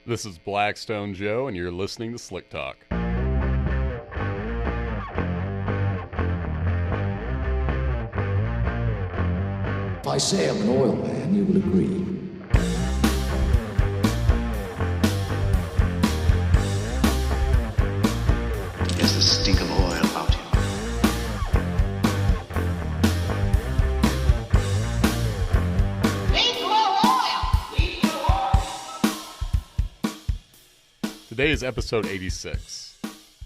This is Blackstone Joe, and you're listening to Slick Talk. If I say I'm an oil man, you would agree. There's the stink of oil about him. Today is episode 86.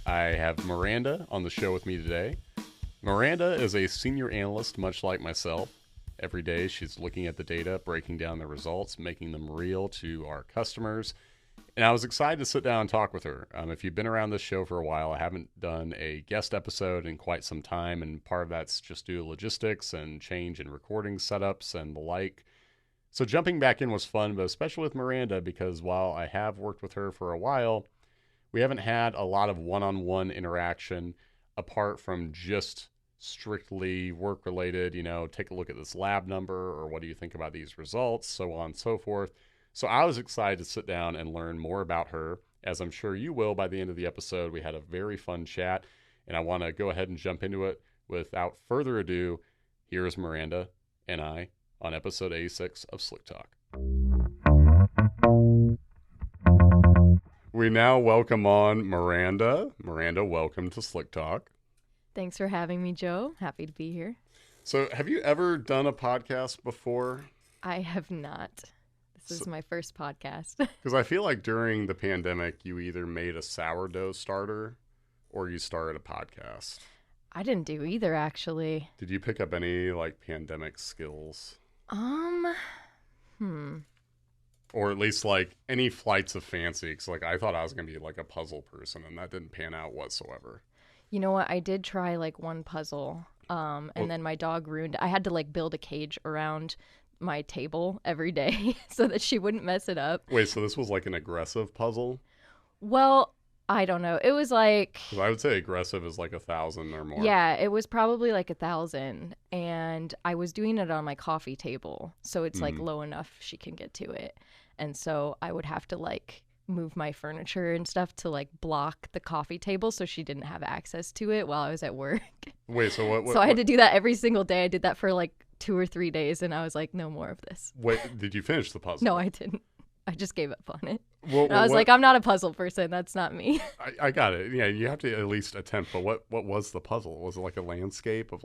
I have Miranda on the show with me today. Miranda is a senior analyst, much like myself. Every day she's looking at the data, breaking down the results, making them real to our customers. And I was excited to sit down and talk with her. If you've been around this show for a while, I haven't done a guest episode in quite some time, and part of that's just due to logistics and change in recording setups and the like. So jumping back in was fun, but especially with Miranda, because while I have worked with her for a while, we haven't had a lot of one-on-one interaction apart from just strictly work-related, take a look at this lab number, or what do you think about these results, so on and so forth. So I was excited to sit down and learn more about her, as I'm sure you will by the end of the episode. We had a very fun chat, and I want to go ahead and jump into it. Without further ado, here is Miranda and I on episode 86 of Slick Talk. We now welcome on Miranda. Miranda, welcome to Slick Talk. Thanks for having me, Joe. Happy to be here. So have you ever done a podcast before? I have not. This is my first podcast. Because I feel like during the pandemic, you either made a sourdough starter or you started a podcast. I didn't do either, actually. Did you pick up any pandemic skills? Or at least any flights of fancy, because I thought I was going to be a puzzle person, and that didn't pan out whatsoever. You know what? I did try one puzzle, and then my dog ruined it. I had to build a cage around my table every day so that she wouldn't mess it up. Wait, so this was an aggressive puzzle? Well, I don't know. It was 'Cause I would say aggressive is 1,000 or more. Yeah, it was probably 1,000, and I was doing it on my coffee table, so it's low enough she can get to it. And so I would have to move my furniture and stuff to block the coffee table so she didn't have access to it while I was at work. Wait, so what? So I had to do that every single day. I did that for 2 or 3 days, and I was like, no more of this. Wait, did you finish the puzzle? No, I didn't. I just gave up on it. Well, I was I'm not a puzzle person. That's not me. I got it. Yeah, you have to at least attempt. But what was the puzzle? Was it a landscape of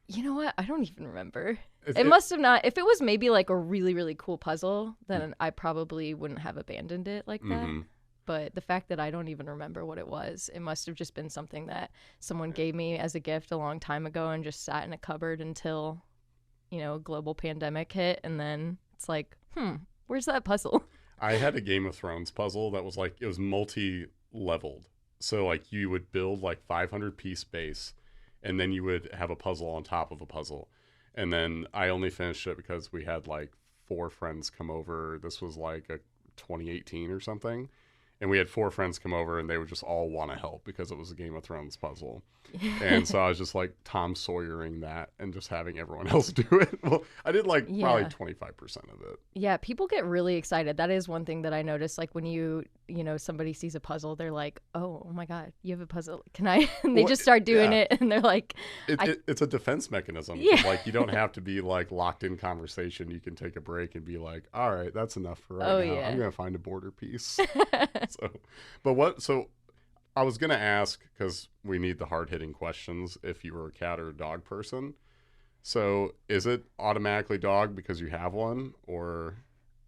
You know what? I don't even remember. It must have not. If it was maybe a really, really cool puzzle, then I probably wouldn't have abandoned it like that. But the fact that I don't even remember what it was, it must have just been something that someone gave me as a gift a long time ago and just sat in a cupboard until, a global pandemic hit. And then it's where's that puzzle? I had a Game of Thrones puzzle that was it was multi-leveled. So you would build 500-piece base, and then you would have a puzzle on top of a puzzle. And then I only finished it because we had 4 friends come over. This was a 2018 or something. And we had 4 friends come over, and they would just all want to help because it was a Game of Thrones puzzle. And so I was just Tom Sawyering that and just having everyone else do it. Well, I did probably 25% of it. Yeah, people get really excited. That is one thing that I noticed. When somebody sees a puzzle, they're like, oh my God, you have a puzzle. Can I? And they just start doing it, and they're like. It's a defense mechanism. Yeah. You don't have to be locked in conversation. You can take a break and be all right, that's enough for right now. Yeah. I'm going to find a border piece. So I was going to ask, because we need the hard-hitting questions, if you were a cat or a dog person. So is it automatically dog because you have one, or?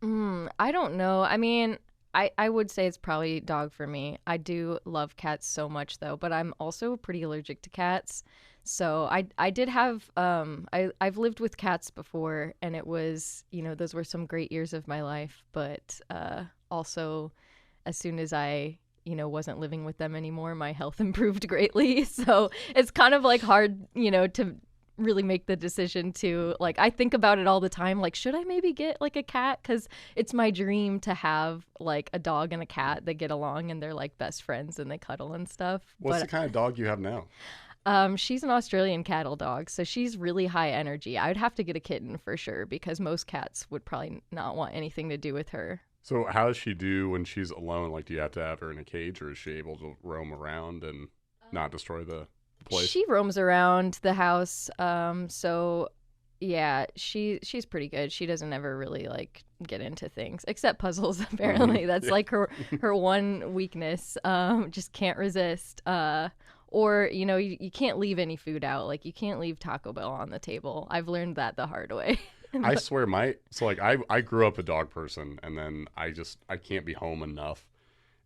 I don't know. I mean, I would say it's probably dog for me. I do love cats so much, though, but I'm also pretty allergic to cats. So I did have, I've lived with cats before, and it was, those were some great years of my life. But also, as soon as I wasn't living with them anymore, my health improved greatly. So it's kind of hard, to really make the decision to I think about it all the time. Should I maybe get a cat? Because it's my dream to have a dog and a cat that get along and they're best friends and they cuddle and stuff. What's the kind of dog you have now? She's an Australian cattle dog, so she's really high energy. I would have to get a kitten for sure because most cats would probably not want anything to do with her. So how does she do when she's alone? Like, do you have to have her in a cage, or is she able to roam around and not destroy the place? She roams around the house. So yeah, she's pretty good. She doesn't ever really like get into things except puzzles. Apparently, that's Yeah. like her one weakness. Just can't resist. Or you can't leave any food out. Like you can't leave Taco Bell on the table. I've learned that the hard way. I swear I grew up a dog person, and then I can't be home enough,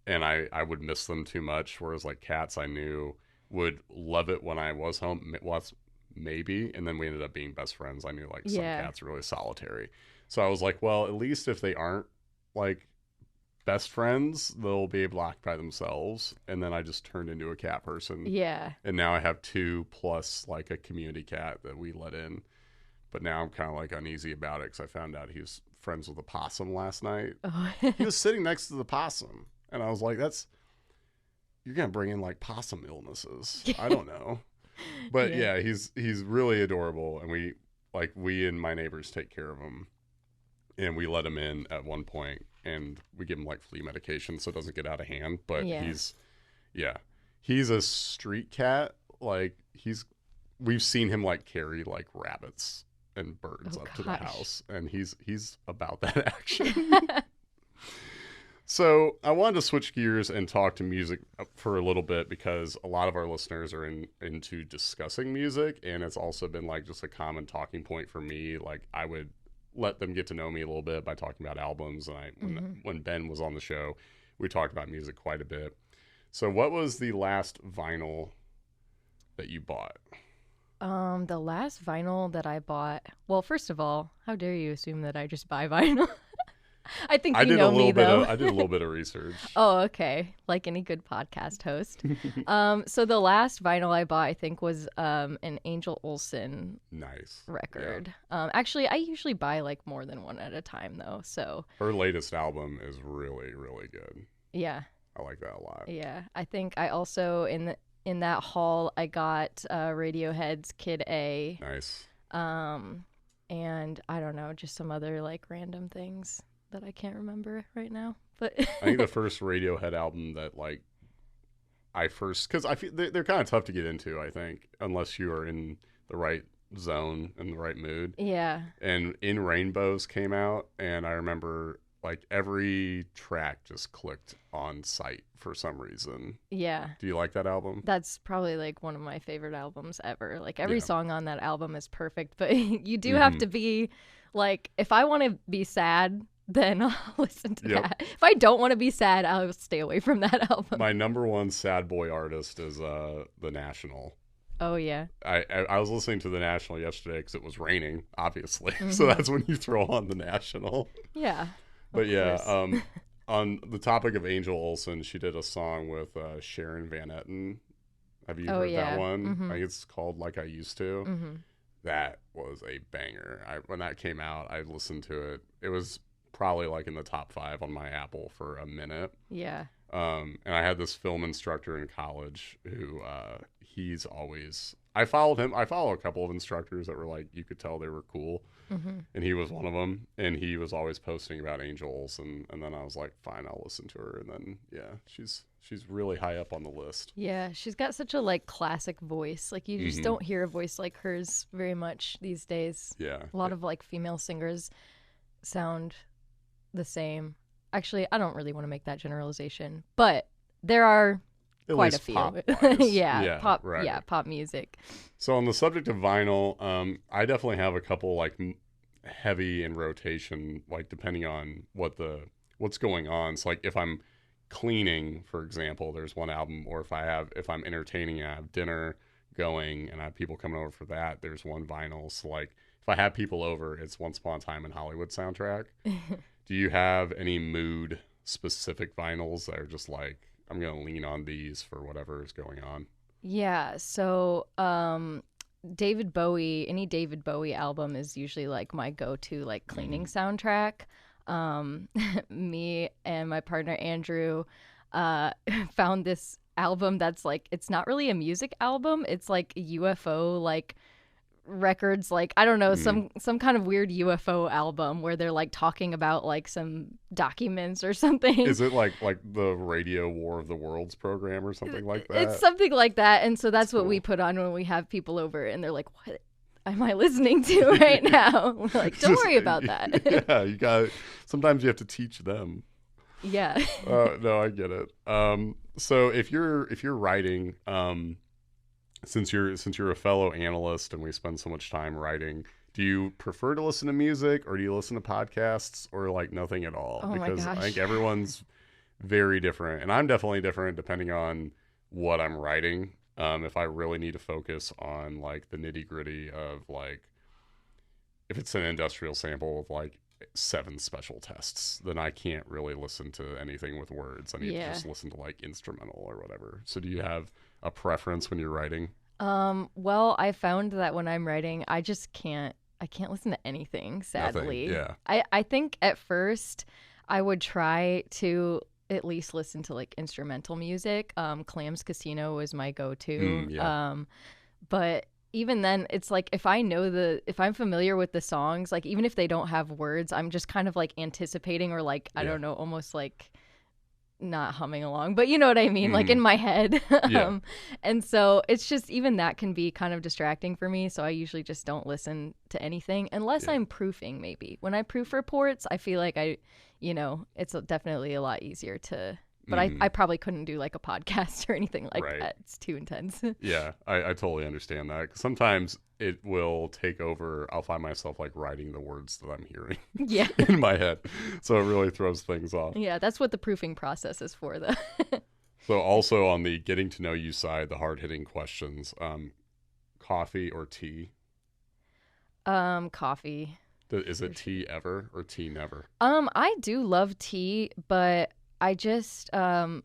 and I would miss them too much. Whereas like cats, I knew would love it when I was home. Maybe, and then we ended up being best friends. I knew like some Yeah. cats are really solitary, so I was like, well, at least if they aren't like best friends, they'll be able to occupy themselves. And then I just turned into a cat person, Yeah. and now I have two plus like a community cat that we let in. But now I'm kind of like uneasy about it because I found out he was friends with a possum last night. Oh. He was sitting next to the possum, and I was like, you're gonna bring in like possum illnesses. I don't know. But yeah, he's really adorable, and we and my neighbors take care of him, and we let him in at one point, and we give him like flea medication so it doesn't get out of hand. But Yeah. he's a street cat. Like we've seen him like carry like rabbits and birds up to the gosh. house, and he's about that action. So I wanted to switch gears and talk to music for a little bit because a lot of our listeners are into discussing music, and it's also been like just a common talking point for me. Like I would let them get to know me a little bit by talking about albums, and when Ben was on the show, we talked about music quite a bit. So what was the last vinyl that you bought? The last vinyl that I bought. Well, first of all, how dare you assume that I just buy vinyl? I think you know me though. I did a little bit of research. Oh, okay. Like any good podcast host. So the last vinyl I bought, I think, was an Angel Olsen Nice record. Actually, I usually buy like more than one at a time though. So Her latest album is really, really good. yeah, I like that a lot. yeah. I think I also in that haul I got Radiohead's Kid A. Nice. And I don't know, just some other like random things that I can't remember right now. But I think the first Radiohead album that like because I feel they're kind of tough to get into. I think unless you are in the right zone and the right mood. yeah. And In Rainbows came out, and I remember like every track just clicked on sight for some reason. Yeah. Do you like that album? That's probably like one of my favorite albums ever. Like every Yeah. song on that album is perfect, but you do have to be like, if I want to be sad, then I'll listen to Yep. that. If I don't want to be sad, I'll stay away from that album. My number one sad boy artist is The National. Oh yeah. I was listening to The National yesterday because it was raining, obviously. So that's when you throw on The National. Yeah. But yeah, course. on the topic of Angel Olsen, she did a song with Sharon Van Etten. Have you heard yeah. that one? I think it's called Like I Used to. Mm-hmm. That was a banger. When that came out, I listened to it. It was probably like in the top 5 on my Apple for a minute. Yeah. And I had this film instructor in college who he's always. I followed him. I follow a couple of instructors that were like, you could tell they were cool. And he was one of them. And he was always posting about Angel Olsen. And then I was like, fine, I'll listen to her. And then, yeah, she's really high up on the list. Yeah, she's got such a like classic voice. Like you just don't hear a voice like hers very much these days. Yeah. A lot of like female singers sound the same. Actually, I don't really want to make that generalization, but there are At quite a least few. pop-wise. yeah, pop. Right. Yeah, pop music. So on the subject of vinyl, I definitely have a couple like heavy in rotation, like depending on what's going on. So like if I'm cleaning, for example, there's one album, or if I'm entertaining and I have dinner going and I have people coming over for that, there's one vinyl. So like if I have people over, it's Once Upon a Time in Hollywood soundtrack. Do you have any mood specific vinyls that are just like, I'm going to lean on these for whatever is going on? Yeah, so David Bowie, any David Bowie album is usually like my go-to like cleaning soundtrack. Me and my partner Andrew found this album that's like, it's not really a music album, it's like a UFO like records, like, I don't know, some kind of weird UFO album where they're like talking about like some documents or something. Is it like the Radio War of the Worlds program or something like that? It's something like that. And so that's what cool. we put on when we have people over, and they're like, what am I listening to right now? We're like, don't worry about that. Yeah, you got. Sometimes you have to teach them. Yeah. No, I get it. So if you're writing, since you're a fellow analyst and we spend so much time writing, do you prefer to listen to music or do you listen to podcasts or like nothing at all? Oh my Because I gosh. think everyone's very different, and I'm definitely different depending on what I'm writing. If I really need to focus on like the nitty gritty of like, if it's an industrial sample of like 7 special tests, then I can't really listen to anything with words. I need to just listen to like instrumental or whatever. So do you have a preference when you're writing? Well, I found that when I'm writing, I can't listen to anything, sadly. Nothing. Yeah. I think at first I would try to at least listen to like instrumental music. Clams Casino was my go-to. Yeah. But even then, it's like if I'm familiar with the songs, like even if they don't have words, I'm just kind of like anticipating or like, I don't know, almost like not humming along, but you know what I mean? Like in my head. Yeah. And so it's just, even that can be kind of distracting for me. So I usually just don't listen to anything unless I'm proofing maybe. When I proof reports, I feel like it's definitely a lot easier to, but I probably couldn't do like a podcast or anything like that. It's too intense. Yeah, I totally understand that. 'Cause sometimes it will take over. I'll find myself like writing the words that I'm hearing Yeah. in my head. So it really throws things off. Yeah, that's what the proofing process is for, though. So also on the getting to know you side, the hard-hitting questions, coffee or tea? Coffee. Is it tea ever or tea never? I do love tea, but I just, I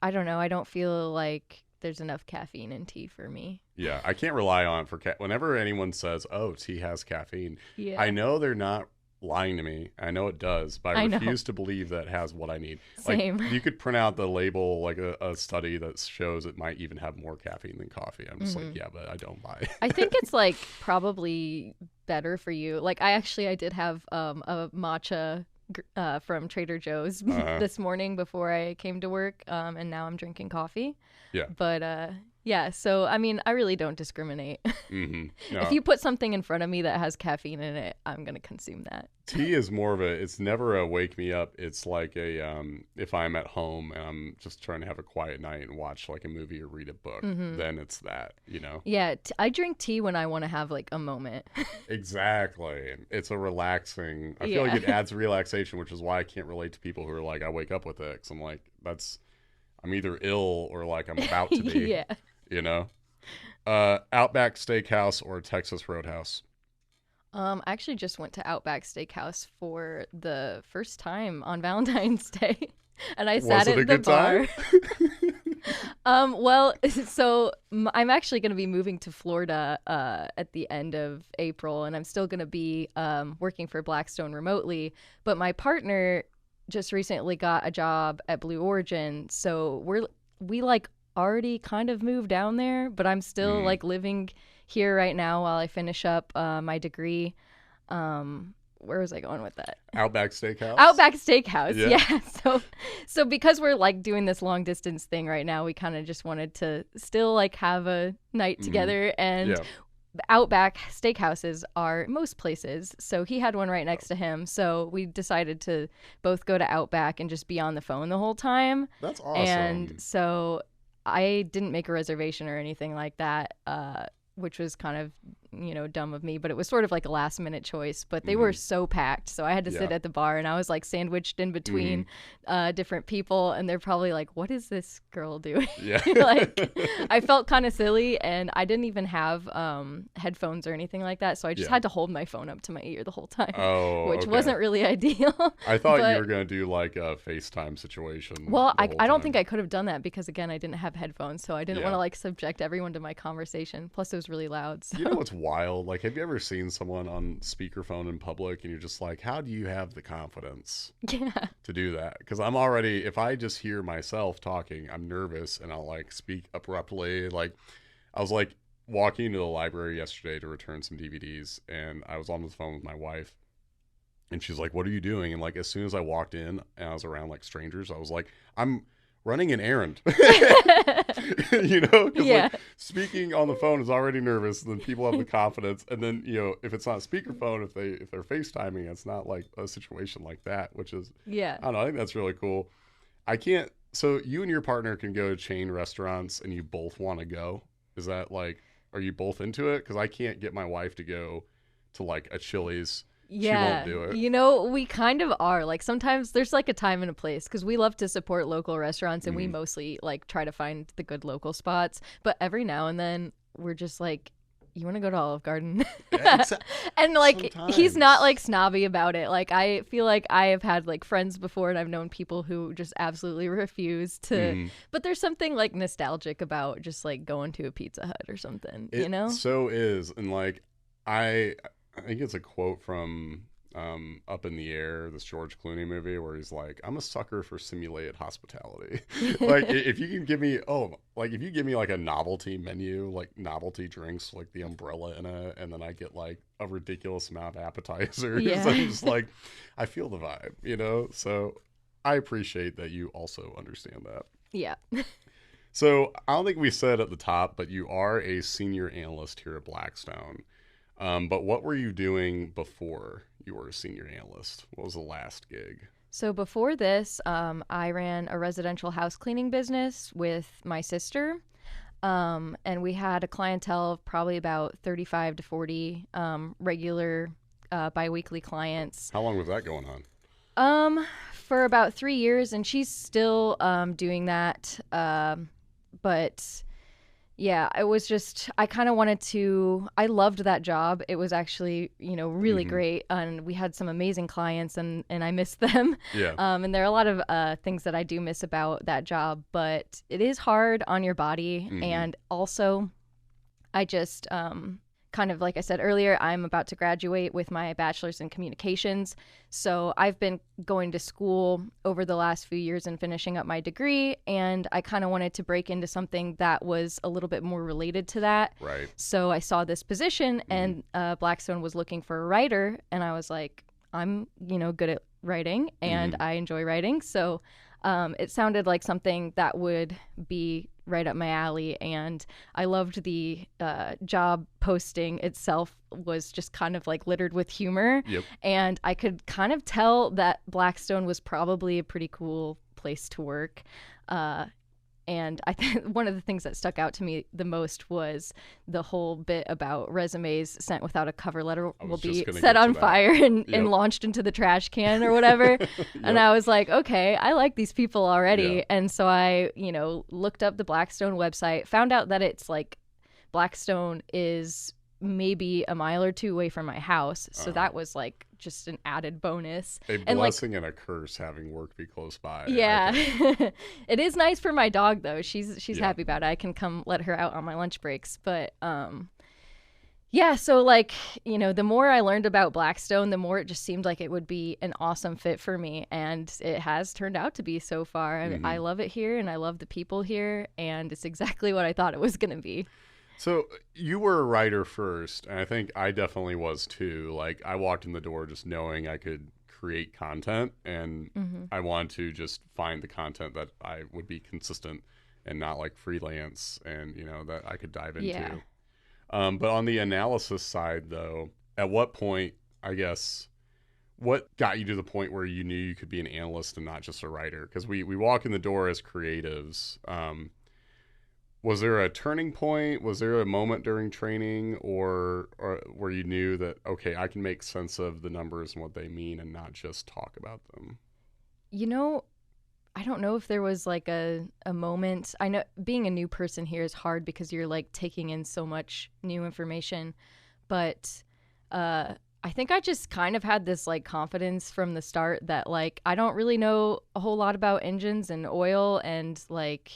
don't know. I don't feel like there's enough caffeine in tea for me. Yeah, I can't rely on it for whenever anyone says, "Oh, tea has caffeine," I know they're not lying to me. I know it does, but I refuse to believe that it has what I need. Same. Like, you could print out the label, like a study that shows it might even have more caffeine than coffee. I'm just like, yeah, but I don't buy it. I think it's like probably better for you. Like I did have a matcha from Trader Joe's this morning before I came to work, and now I'm drinking coffee. Yeah. But yeah, so I mean, I really don't discriminate. No. If you put something in front of me that has caffeine in it, I'm gonna consume that. Tea is more of it's never a wake me up. It's like a if I'm at home and I'm just trying to have a quiet night and watch like a movie or read a book, then it's that, Yeah, I drink tea when I want to have like a moment. Exactly. It's a relaxing. I feel like it adds relaxation, which is why I can't relate to people who are like, I wake up with it. 'Cause I'm like, I'm either ill or like I'm about to be. Yeah. Outback Steakhouse or Texas Roadhouse? I actually just went to Outback Steakhouse for the first time on Valentine's Day, and I sat at the bar. Well, so I'm actually going to be moving to Florida at the end of April, and I'm still going to be working for Blackstone remotely. But my partner just recently got a job at Blue Origin, so we like already kind of moved down there, but I'm still like living here right now while I finish up my degree. Where was I going with that? Outback Steakhouse? Outback Steakhouse, yeah. So because we're like doing this long distance thing right now, we kind of just wanted to still like have a night together. And Outback Steakhouses are most places. So he had one right next to him. So we decided to both go to Outback and just be on the phone the whole time. That's awesome. And so I didn't make a reservation or anything like that, which was kind of, dumb of me, but it was sort of like a last minute choice. But they were so packed, so I had to sit at the bar, and I was like sandwiched in between different people, and they're probably like, "What is this girl doing?" Yeah. Like, I felt kind of silly, and I didn't even have headphones or anything like that, so I just had to hold my phone up to my ear the whole time, which wasn't really ideal. I thought you were gonna do like a FaceTime situation. Well, I don't think I could have done that because, again, I didn't have headphones, so I didn't want to like subject everyone to my conversation. Plus, it was really loud. So. You know what's wild? Like, have you ever seen someone on speakerphone in public and you're just like, how do you have the confidence to do that? Because I'm already, if I just hear myself talking, I'm nervous and I'll like speak abruptly. Like, I was like, walking into the library yesterday to return some DVDs, and I was on the phone with my wife, and she's like, "What are you doing?" And like, as soon as I walked in and I was around like strangers, I was like, "I'm running an errand." You know, 'cause, Yeah. like, speaking on the phone is already nervous. Then people have the confidence, and then if it's not speakerphone, if they're FaceTiming, it's not like a situation like that, which is Yeah. I don't know. I think that's really cool. I can't. So you and your partner can go to chain restaurants, and you both want to go. Is that like, are you both into it? Because I can't get my wife to go to like a Chili's. Yeah, She won't do it. you know, we kind of are. Like sometimes there's like a time and a place because we love to support local restaurants and we mostly like try to find the good local spots. But every now and then we're just like, you want to go to Olive Garden? Yeah, And like he's sometimes. not like snobby about it. Like I feel like I have had like friends before and I've known people who just absolutely refuse to. But there's something like nostalgic about just like going to a Pizza Hut or something, you know? So is. And like, I think it's a quote from Up in the Air, this George Clooney movie, where he's like, "I'm a sucker for simulated hospitality." Like, if you can give me, if you give me like a novelty menu, like novelty drinks, like the umbrella in it, and then I get like a ridiculous amount of appetizers, Yeah. I'm just like, I feel the vibe, you know? So I appreciate that you also understand that. Yeah. So I don't think we said at the top, but you are a senior analyst here at Blackstone. But what were you doing before you were a senior analyst? What was the last gig? So before this, I ran a residential house cleaning business with my sister. And we had a clientele of probably about 35 to 40 regular biweekly clients. How long was that going on? For about 3 years, and she's still doing that. But yeah, it was just, I kind of wanted to, I loved that job. It was actually, really great. And we had some amazing clients and I miss them. Yeah. And there are a lot of things that I do miss about that job, but it is hard on your body. And also, I just, kind of like I said earlier, I'm about to graduate with my bachelor's in communications. So I've been going to school over the last few years and finishing up my degree. And I kind of wanted to break into something that was a little bit more related to that. Right. So I saw this position and Blackstone was looking for a writer. And I was like, I'm, good at writing and I enjoy writing. So it sounded like something that would be right up my alley, and I loved the job posting itself was just kind of like littered with humor. Yep. And I could kind of tell that Blackstone was probably a pretty cool place to work. And I think one of the things that stuck out to me the most was the whole bit about resumes sent without a cover letter will be set on fire and launched into the trash can or whatever. And I was like, okay, I like these people already. Yeah. And so I, looked up the Blackstone website, found out that it's like Blackstone is maybe a mile or two away from my house. So that was like just an added bonus. A blessing and a curse having work be close by. Yeah. It is nice for my dog though. She's happy about it. I can come let her out on my lunch breaks. But yeah, so like, the more I learned about Blackstone, the more it just seemed like it would be an awesome fit for me. And it has turned out to be so far. I love it here and I love the people here. And it's exactly what I thought it was going to be. So you were a writer first, and I think I definitely was too. Like, I walked in the door just knowing I could create content, and I wanted to just find the content that I would be consistent and not like freelance and, that I could dive into. Yeah. But on the analysis side, though, at what point, I guess, what got you to the point where you knew you could be an analyst and not just a writer? Because we walk in the door as creatives. Was there a turning point? Was there a moment during training or where you knew that, okay, I can make sense of the numbers and what they mean and not just talk about them? I don't know if there was like a moment. I know being a new person here is hard because you're like taking in so much new information. But I think I just kind of had this like confidence from the start that like I don't really know a whole lot about engines and oil and like,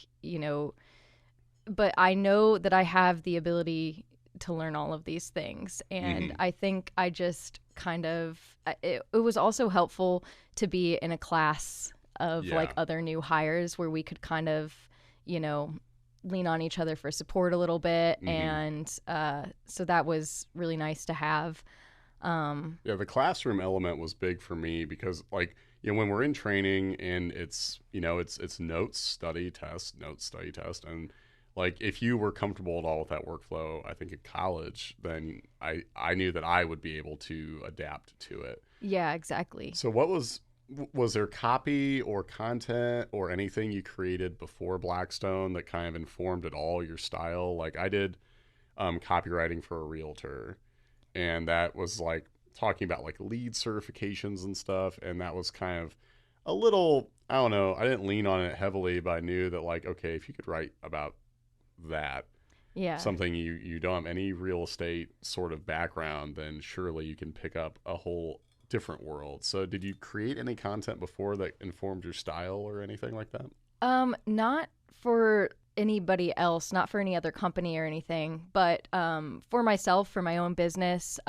but I know that I have the ability to learn all of these things. And I think I just kind of, it was also helpful to be in a class of like other new hires where we could kind of, lean on each other for support a little bit. Mm-hmm. And so that was really nice to have. Yeah, the classroom element was big for me because, like, when we're in training and it's notes, study, test, notes, study, test, and like if you were comfortable at all with that workflow, I think at college, then I knew that I would be able to adapt to it. Yeah, exactly. So was there copy or content or anything you created before Blackstone that kind of informed at all your style? Like I did copywriting for a realtor, and that was like talking about like lead certifications and stuff, and that was kind of a little, I don't know, I didn't lean on it heavily, but I knew that like, okay, if you could write about that, Yeah. something you don't have any real estate sort of background, then surely you can pick up a whole different world. So did you create any content before that informed your style or anything like that? Not for anybody else, not for any other company or anything, but for myself, for my own business,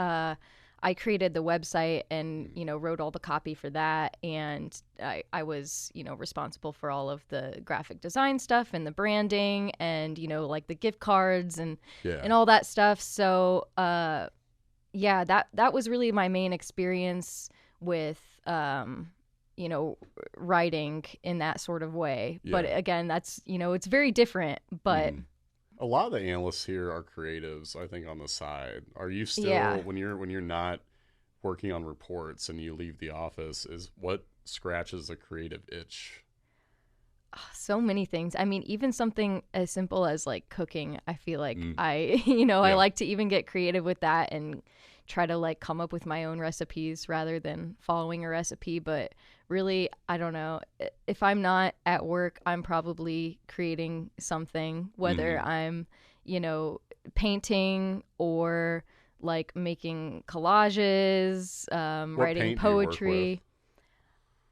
I created the website and, wrote all the copy for that. And I was, responsible for all of the graphic design stuff and the branding and, like the gift cards and all that stuff. So, yeah, that was really my main experience with, writing in that sort of way. Yeah. But again, that's, it's very different, but... A lot of the analysts here are creatives, I think, on the side. Are you still, when you're not working on reports and you leave the office, is what scratches a creative itch? So many things. I mean, even something as simple as like cooking, I feel like I like to even get creative with that and try to like come up with my own recipes rather than following a recipe. But really, I don't know. If I'm not at work, I'm probably creating something, whether I'm, painting or like making collages, writing poetry.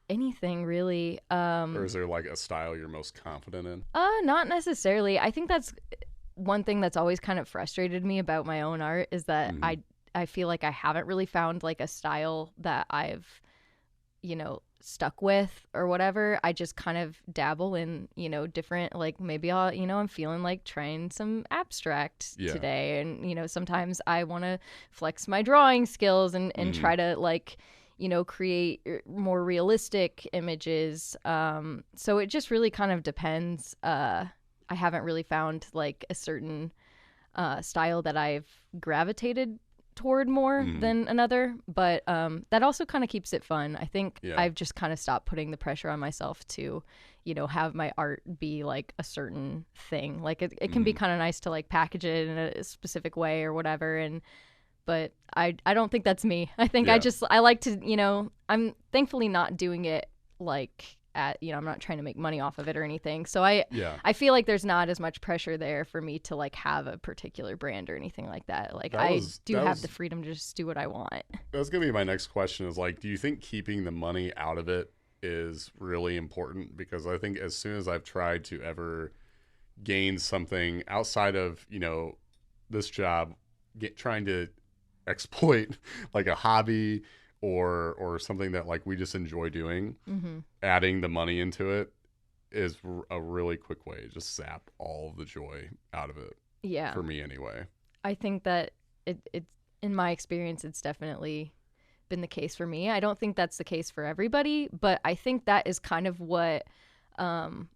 Anything really. Or is there like a style you're most confident in? Not necessarily. I think that's one thing that's always kind of frustrated me about my own art is that I feel like I haven't really found like a style that I've, stuck with or whatever. I just kind of dabble in, different, like maybe I'll, I'm feeling like trying some abstract today. And, sometimes I want to flex my drawing skills and try to like, create more realistic images. So it just really kind of depends. I haven't really found like a certain style that I've gravitated toward more than another, but that also kind of keeps it fun. I think I've just kind of stopped putting the pressure on myself to, have my art be like a certain thing. Like it can be kind of nice to like package it in a specific way or whatever, but I don't think that's me. I think I like to, I'm thankfully not doing it like at, I'm not trying to make money off of it or anything. So I feel like there's not as much pressure there for me to like have a particular brand or anything like that. Like I do have the freedom to just do what I want. That's going to be my next question is like, do you think keeping the money out of it is really important? Because I think as soon as I've tried to ever gain something outside of, this job, trying to exploit like a hobby or something that like we just enjoy doing, adding the money into it is a really quick way to just sap all of the joy out of it. Yeah. For me anyway. I think that it in my experience, it's definitely been the case for me. I don't think that's the case for everybody, but I think that is kind of what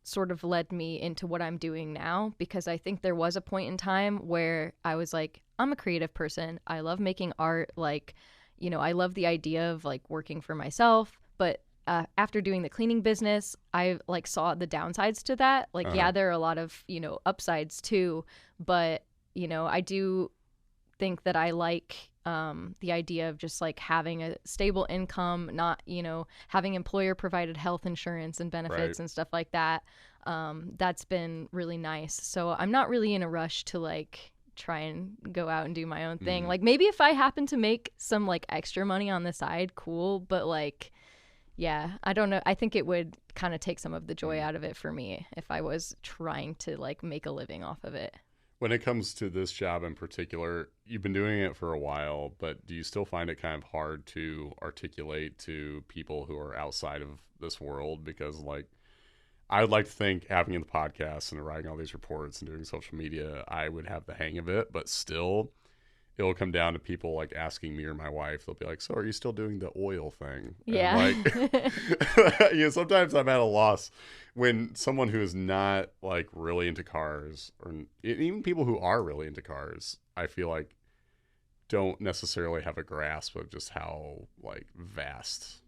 sort of led me into what I'm doing now, because I think there was a point in time where I was like, I'm a creative person. I love making art. Like, I love the idea of like working for myself, but after doing the cleaning business, I like saw the downsides to that. Like, there are a lot of, upsides too, but, I do think that I like the idea of just like having a stable income, not, having employer provided health insurance and benefits and stuff like that. That's been really nice. So I'm not really in a rush to like try and go out and do my own thing. Like maybe if I happen to make some like extra money on the side, cool. But like, I don't know. I think it would kind of take some of the joy out of it for me if I was trying to like make a living off of it. When it comes to this job in particular, you've been doing it for a while, but do you still find it kind of hard to articulate to people who are outside of this world? Because like, I would like to think having the podcast and writing all these reports and doing social media, I would have the hang of it, but still it'll come down to people like asking me or my wife. They'll be like, so are you still doing the oil thing? Yeah. And like, sometimes I'm at a loss when someone who is not like really into cars, or even people who are really into cars, I feel like don't necessarily have a grasp of just how like vast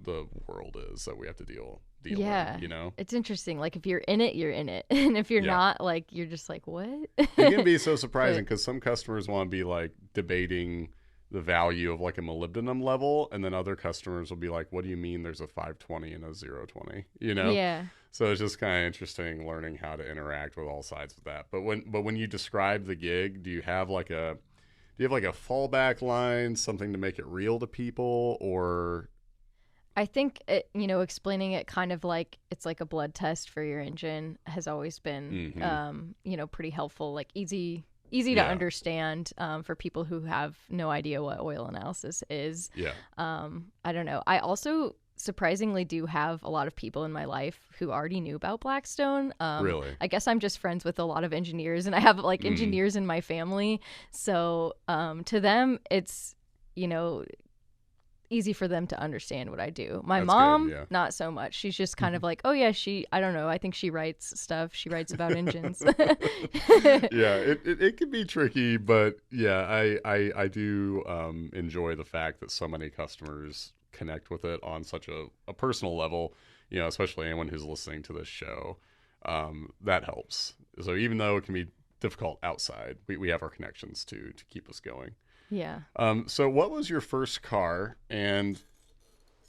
the world is that we have to deal Yeah. in, It's interesting. Like, if you're in it, you're in it. And if you're Yeah. not, like, you're just like, what? It can be so surprising because some customers want to be like debating the value of like a molybdenum level, and then other customers will be like, what do you mean there's a 520 and a 020? Yeah. So it's just kind of interesting learning how to interact with all sides of that. But when you describe the gig, do you have like a fallback line, something to make it real to people, or I think it, explaining it kind of like it's like a blood test for your engine has always been, pretty helpful. Like easy to understand for people who have no idea what oil analysis is. Yeah. I don't know. I also surprisingly do have a lot of people in my life who already knew about Blackstone. Really? I guess I'm just friends with a lot of engineers, and I have like engineers in my family. So to them, it's, easy for them to understand what I do. My That's mom, good, yeah. not so much. She's just kind of like, oh yeah, I don't know. I think she writes stuff. She writes about engines. Yeah, it can be tricky, but yeah, I do enjoy the fact that so many customers connect with it on such a personal level, especially anyone who's listening to this show. That helps. So even though it can be difficult outside, we have our connections to keep us going. Yeah. So what was your first car? And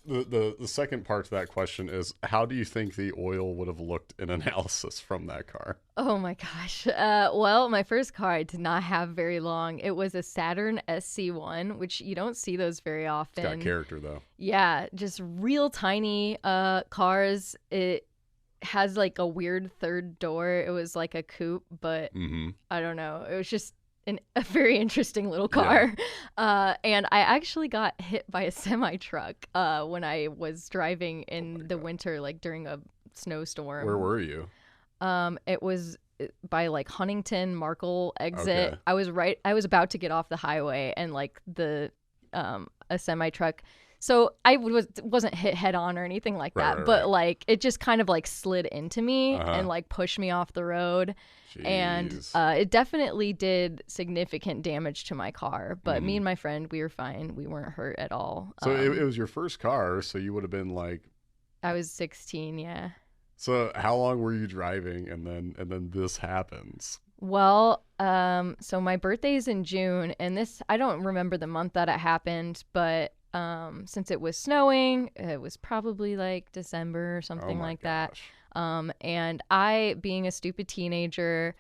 the second part to that question is, how do you think the oil would have looked in analysis from that car? Oh my gosh. Well, my first car I did not have very long. It was a Saturn SC1, which you don't see those very often. It's got character though. Yeah, just real tiny cars. It has like a weird third door. It was like a coupe, but I don't know. It was just a very interesting little car. Yeah. And I actually got hit by a semi truck when I was driving in the winter, like during a snowstorm. Where were you? It was by like Huntington Markle exit. Okay. I was about to get off the highway, and like a semi truck. So I wasn't hit head on or anything like that, Right. but like it just kind of like slid into me and like pushed me off the road. Jeez. And it definitely did significant damage to my car. But me and my friend, we were fine. We weren't hurt at all. So it was your first car, so you would have been like... I was 16, yeah. So how long were you driving, and then this happens? Well, so my birthday's in June, and this, I don't remember the month that it happened, but since it was snowing, it was probably like December or something like that. And I, being a stupid teenager,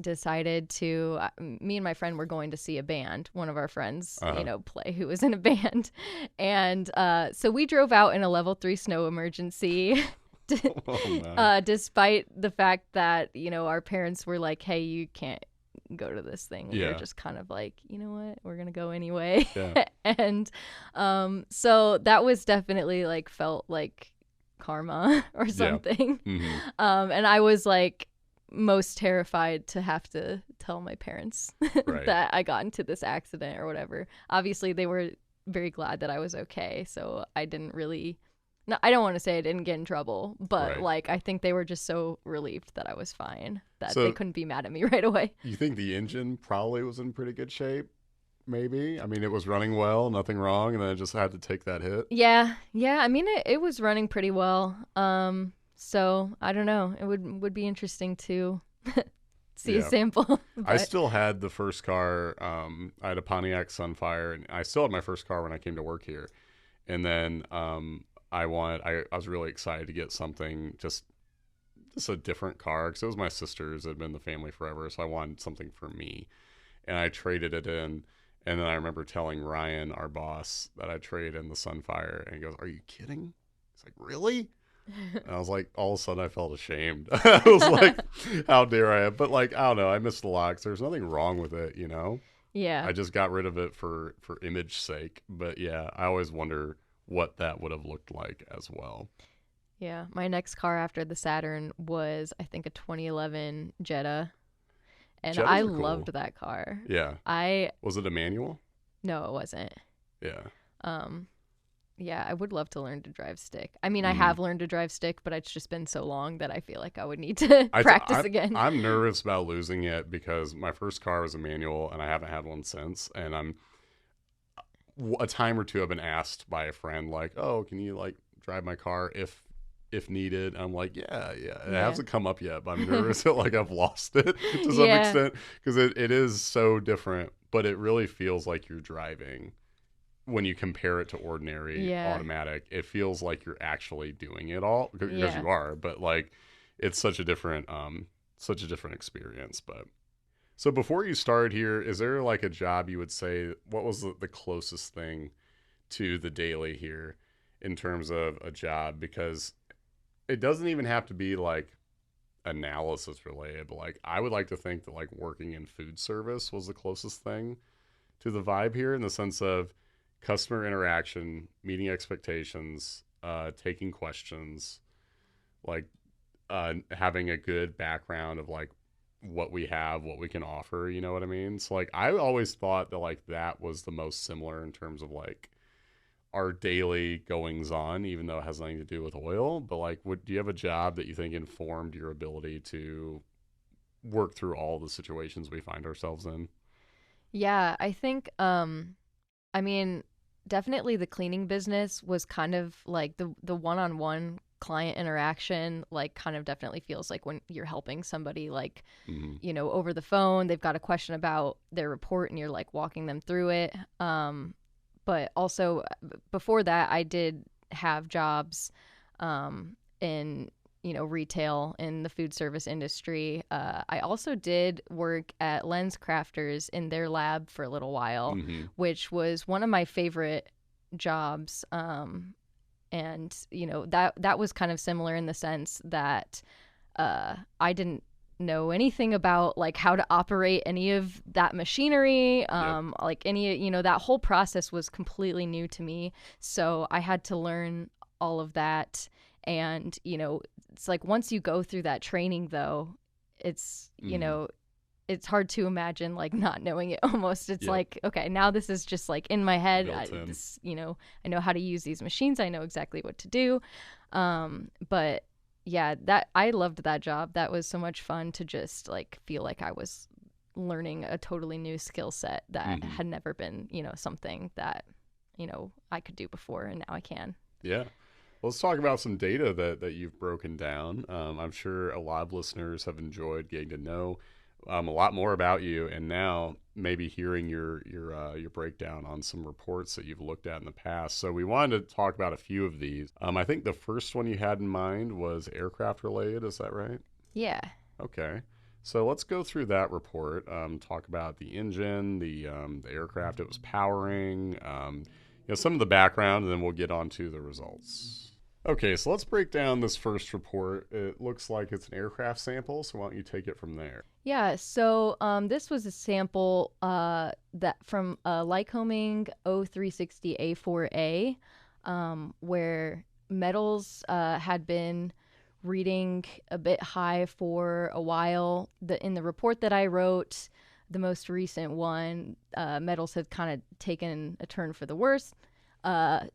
decided to, me and my friend were going to see a band, one of our friends, play, who was in a band. And so we drove out in a level 3 snow emergency. Despite the fact that, our parents were like, hey, you can't go to this thing. We were just kind of like, you know what, we're gonna go anyway. And so that was definitely like felt like karma or something. And I was like most terrified to have to tell my parents that I got into this accident or whatever. Obviously they were very glad that I was okay, so I didn't really... No, I don't want to say I didn't get in trouble, but like I think they were just so relieved that I was fine that they couldn't be mad at me right away. You think the engine probably was in pretty good shape? Maybe. I mean, it was running well, nothing wrong, and then it just had to take that hit. Yeah. I mean, it was running pretty well. So I don't know. It would be interesting to see a sample. I still had the first car. I had a Pontiac Sunfire, and I still had my first car when I came to work here, and then I was really excited to get something, just a different car, because it was my sister's. It had been in the family forever, so I wanted something for me. And I traded it in, and then I remember telling Ryan, our boss, that I traded in the Sunfire, and he goes, "Are you kidding?" He's like, "Really?" And I was like, all of a sudden I felt ashamed. I was like, how dare I? But like, I don't know, I missed a lot, 'cause there's nothing wrong with it, Yeah. I just got rid of it for image sake. But yeah, I always wonder what that would have looked like as well. Yeah, my next car after the Saturn was, I think, a 2011 Jetta, and Jettas I are cool. loved that car. Yeah. I Was it a manual? No, it wasn't. Yeah. Yeah, I would love to learn to drive stick. I mean, I have learned to drive stick, but it's just been so long that I feel like I would need to practice again. I'm nervous about losing it because my first car was a manual and I haven't had one since. And a time or two I've been asked by a friend like, "Oh, can you like drive my car if needed?" I'm like, yeah. It hasn't come up yet, but I'm nervous that like I've lost it to some extent because it is so different, but it really feels like you're driving. When you compare it to ordinary automatic, it feels like you're actually doing it all because you are, but like it's such a different experience. But so before you started here, is there like a job you would say, what was the closest thing to the daily here in terms of a job? Because it doesn't even have to be like analysis related, but like I would like to think that like working in food service was the closest thing to the vibe here in the sense of customer interaction, meeting expectations, taking questions, like having a good background of like what we have, what we can offer, you know what I mean? So like I always thought that like that was the most similar in terms of like our daily goings on, even though it has nothing to do with oil. But like, do you have a job that you think informed your ability to work through all the situations we find ourselves in? Yeah, I think, I mean, definitely the cleaning business was kind of like the one-on-one client interaction, like kind of definitely feels like when you're helping somebody like, you know, over the phone, they've got a question about their report and you're like walking them through it. But also before that, I did have jobs in, you know, retail in the food service industry. I also did work at Lens Crafters in their lab for a little while, which was one of my favorite jobs. And, you know, that was kind of similar in the sense that I didn't know anything about like how to operate any of that machinery. Like any, you know, that whole process was completely new to me. So I had to learn all of that. And, you know, it's like once you go through that training, though, it's, you know, it's hard to imagine like not knowing it almost. It's like, okay, now this is just like in my head. You know, I know how to use these machines. I know exactly what to do. But yeah, that I loved that job. That was so much fun to just like feel like I was learning a totally new skill set that had never been, you know, something that, you know, I could do before and now I can. Yeah. Let's talk about some data that you've broken down. I'm sure a lot of listeners have enjoyed getting to know a lot more about you, and now maybe hearing your breakdown on some reports that you've looked at in the past. So we wanted to talk about a few of these. I think the first one you had in mind was aircraft related. Is that right? Yeah. Okay. So let's go through that report. Talk about the engine, the aircraft it was powering. You know, some of the background, and then we'll get on to the results. Okay, so let's break down this first report. It looks like it's an aircraft sample, so why don't you take it from there? Yeah, so this was a sample that from a Lycoming 0360A4A, where metals had been reading a bit high for a while. In the report that I wrote, the most recent one, metals had kind of taken a turn for the worse.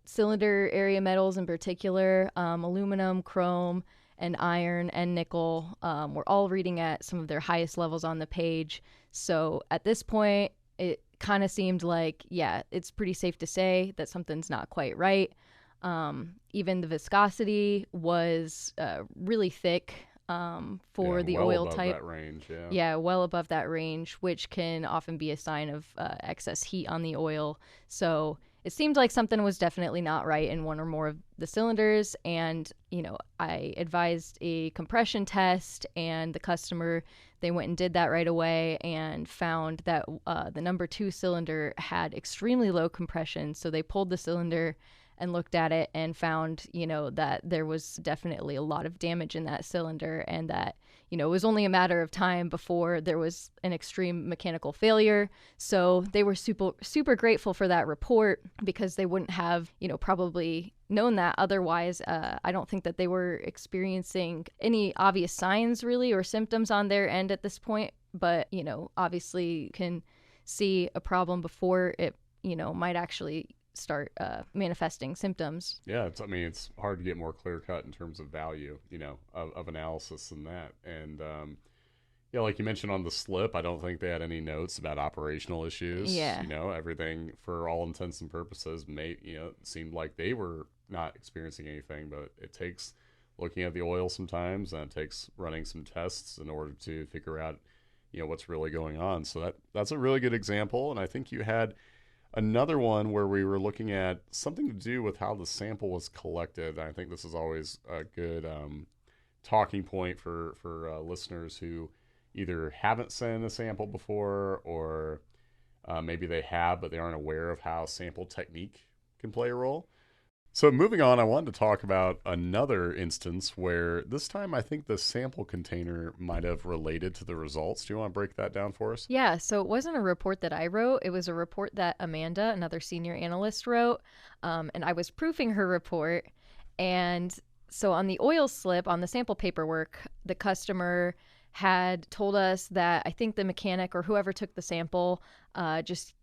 Cylinder area metals in particular, aluminum, chrome, and iron and nickel were all reading at some of their highest levels on the page. So at this point, it kind of seemed like, yeah, it's pretty safe to say that something's not quite right. Even the viscosity was really thick for the well oil above type. That range, yeah, well above that range, which can often be a sign of excess heat on the oil. So it seemed like something was definitely not right in one or more of the cylinders. And, you know, I advised a compression test, and the customer, they went and did that right away and found that the number 2 cylinder had extremely low compression. So they pulled the cylinder and looked at it and found, you know, that there was definitely a lot of damage in that cylinder, and that, you know, it was only a matter of time before there was an extreme mechanical failure. So they were super grateful for that report, because they wouldn't have, you know, probably known that. Otherwise, I don't think that they were experiencing any obvious signs really or symptoms on their end at this point. But, obviously can see a problem before it, might actually start manifesting symptoms. Yeah, it's hard to get more clear cut in terms of value, of analysis than that. And like you mentioned on the slip, I don't think they had any notes about operational issues. Yeah. Everything for all intents and purposes seemed like they were not experiencing anything, but it takes looking at the oil sometimes, and it takes running some tests in order to figure out, what's really going on. So that's a really good example. And I think you had another one where we were looking at something to do with how the sample was collected. I think this is always a good talking point for listeners who either haven't sent a sample before, or maybe they have, but they aren't aware of how sample technique can play a role. So moving on, I wanted to talk about another instance where this time I think the sample container might have related to the results. Do you want to break that down for us? Yeah, so it wasn't a report that I wrote. It was a report that Amanda, another senior analyst, wrote. And I was proofing her report. And so on the oil slip, on the sample paperwork, the customer had told us that I think the mechanic or whoever took the sample just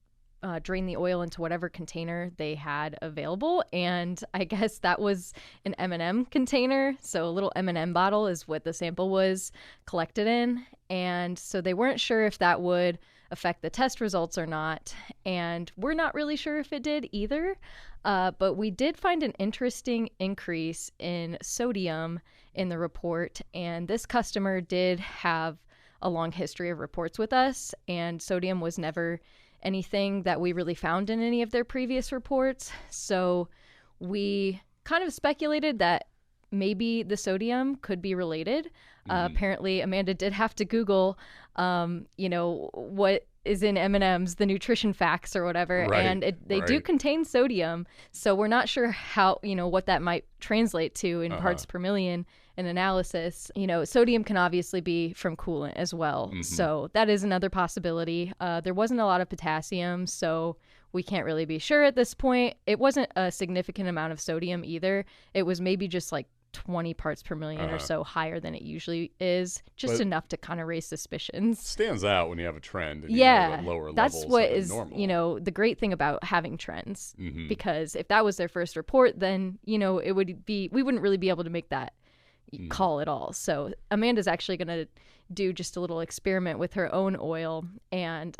drain the oil into whatever container they had available. And I guess that was an M&M container. So a little M&M bottle is what the sample was collected in. And so they weren't sure if that would affect the test results or not. And we're not really sure if it did either. But we did find an interesting increase in sodium in the report. And this customer did have a long history of reports with us. And sodium was never anything that we really found in any of their previous reports. So we kind of speculated that maybe the sodium could be related. Apparently, Amanda did have to Google, what is in M&Ms, the nutrition facts or whatever, right, and they do contain sodium. So we're not sure how, what that might translate to in parts per million in analysis. Sodium can obviously be from coolant as well. So that is another possibility. There wasn't a lot of potassium, so we can't really be sure at this point. It wasn't a significant amount of sodium either. It was maybe just like 20 parts per million or so higher than it usually is, just enough to kind of raise suspicions. Stands out when you have a trend. And yeah, lower that's levels what than is normal. the great thing about having trends, because if that was their first report, then it would be, we wouldn't really be able to make that call at all. So Amanda's actually going to do just a little experiment with her own oil, and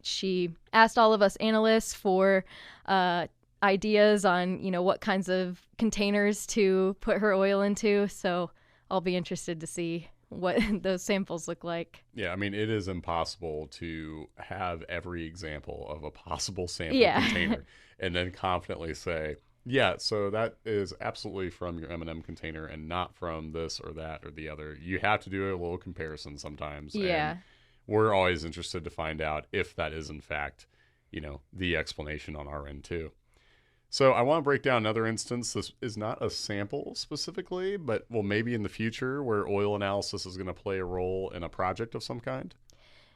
she asked all of us analysts for ideas on what kinds of containers to put her oil into. So I'll be interested to see what those samples look like. Yeah, it is impossible to have every example of a possible sample container and then confidently say, yeah, so that is absolutely from your M&M container and not from this or that or the other. You have to do a little comparison sometimes. Yeah. And we're always interested to find out if that is in fact, the explanation on our end too. So I want to break down another instance. This is not a sample specifically, but maybe in the future where oil analysis is going to play a role in a project of some kind.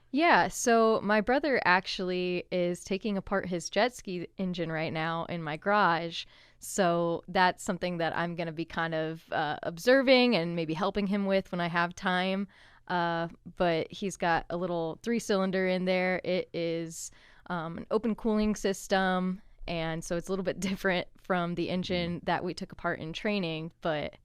Yeah, so my brother actually is taking apart his jet ski engine right now in my garage. So that's something that I'm going to be kind of observing and maybe helping him with when I have time. But he's got a little 3-cylinder in there. It is an open cooling system. And so it's a little bit different from the engine that we took apart in training. But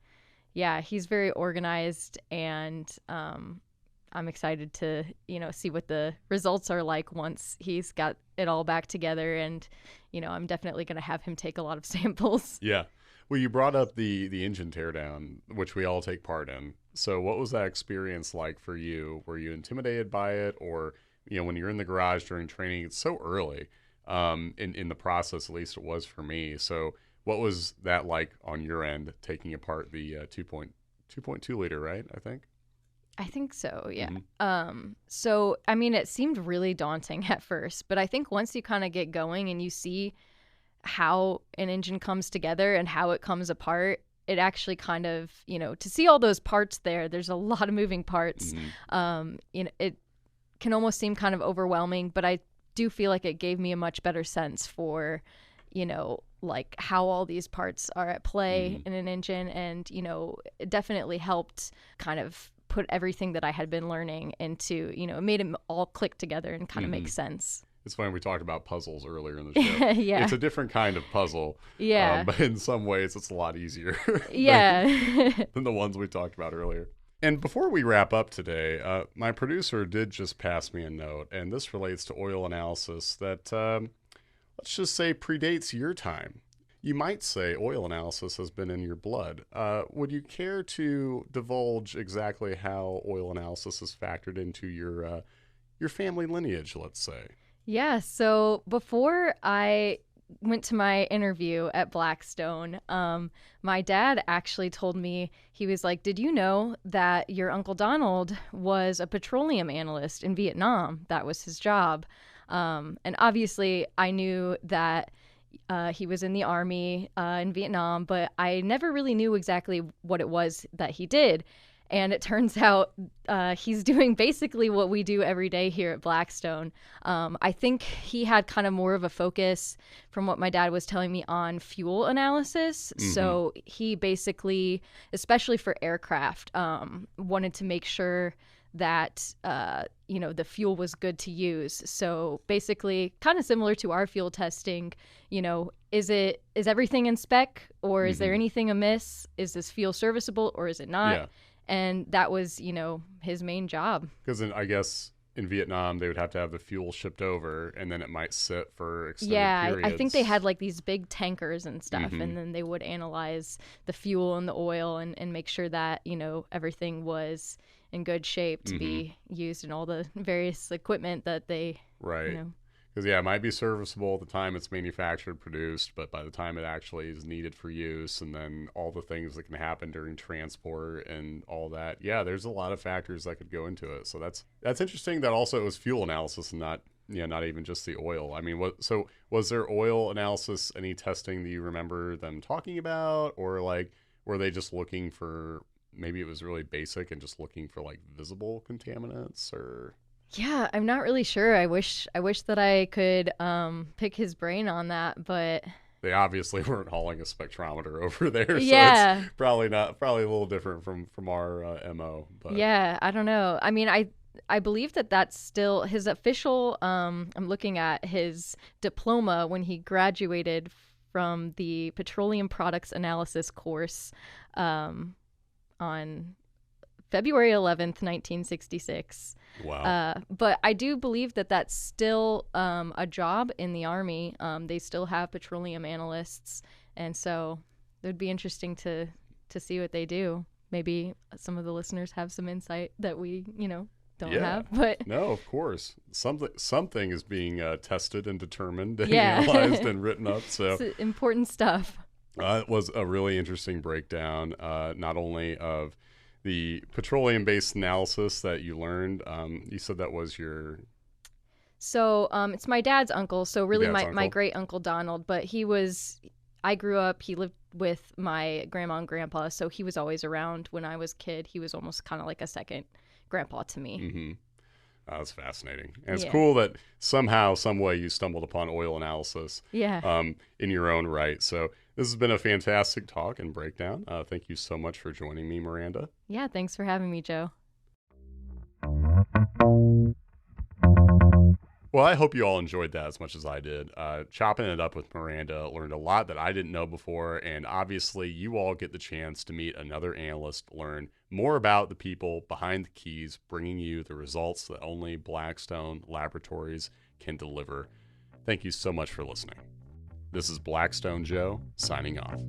yeah, he's very organized, and I'm excited to, see what the results are like once he's got it all back together. And, I'm definitely going to have him take a lot of samples. Yeah. Well, you brought up the engine teardown, which we all take part in. So what was that experience like for you? Were you intimidated by it? Or, when you're in the garage during training, it's so early. In the process, at least it was for me. So what was that like on your end, taking apart the 2.2 liter, right? I think so, yeah. So, it seemed really daunting at first, but I think once you kind of get going and you see how an engine comes together and how it comes apart, it actually kind of, to see all those parts there's a lot of moving parts. It can almost seem kind of overwhelming, but I do feel like it gave me a much better sense for, like how all these parts are at play in an engine, and it definitely helped kind of put everything that I had been learning into, it made it all click together and kind of make sense. It's funny, we talked about puzzles earlier in the show. Yeah. It's a different kind of puzzle. Yeah. But in some ways, it's a lot easier than the ones we talked about earlier. And before we wrap up today, my producer did just pass me a note, and this relates to oil analysis that, let's just say, predates your time. You might say oil analysis has been in your blood. Would you care to divulge exactly how oil analysis is factored into your family lineage, let's say? Yeah, so before I went to my interview at Blackstone, my dad actually told me, he was like, did you know that your Uncle Donald was a petroleum analyst in Vietnam? That was his job. And obviously I knew that he was in the Army in Vietnam, but I never really knew exactly what it was that he did. And it turns out he's doing basically what we do every day here at Blackstone. I think he had kind of more of a focus, from what my dad was telling me, on fuel analysis. So he basically, especially for aircraft, wanted to make sure that the fuel was good to use. So basically, kind of similar to our fuel testing, is everything in spec, or is there anything amiss? Is this fuel serviceable, or is it not? Yeah. And that was, his main job. Because I guess in Vietnam, they would have to have the fuel shipped over, and then it might sit for extended periods. I think they had like these big tankers and stuff, and then they would analyze the fuel and the oil and make sure that, everything was in good shape to be used in all the various equipment that they, right. Because, it might be serviceable at the time it's manufactured, produced, but by the time it actually is needed for use, and then all the things that can happen during transport and all that, there's a lot of factors that could go into it. So that's interesting that also it was fuel analysis and not even just the oil. I mean, so was there oil analysis, any testing that you remember them talking about, or like were they just looking for, maybe it was really basic and just looking for like visible contaminants, or... Yeah, I'm not really sure. I wish that I could pick his brain on that, but they obviously weren't hauling a spectrometer over there, so it's probably a little different from our MO. But yeah, I don't know. I mean, I believe that that's still his official. I'm looking at his diploma when he graduated from the Petroleum Products Analysis course on February 11th, 1966. Wow. But I do believe that that's still a job in the Army. They still have petroleum analysts. And so it would be interesting to see what they do. Maybe some of the listeners have some insight that we, don't have. But no, of course. Something is being tested and determined and analyzed and written up. So it's important stuff. It was a really interesting breakdown, not only of the petroleum-based analysis that you learned. You said that was your... So it's my dad's uncle, so really my uncle. great uncle Donald, but he lived with my grandma and grandpa, so he was always around when I was a kid. He was almost kind of like a second grandpa to me. Mm-hmm. That's fascinating. And it's cool that somehow, some way you stumbled upon oil analysis in your own right. So this has been a fantastic talk and breakdown. Thank you so much for joining me, Miranda. Yeah, thanks for having me, Joe. Well, I hope you all enjoyed that as much as I did. Chopping it up with Miranda, learned a lot that I didn't know before, and obviously you all get the chance to meet another analyst, learn more about the people behind the keys, bringing you the results that only Blackstone Laboratories can deliver. Thank you so much for listening. This is Blackstone Joe, signing off.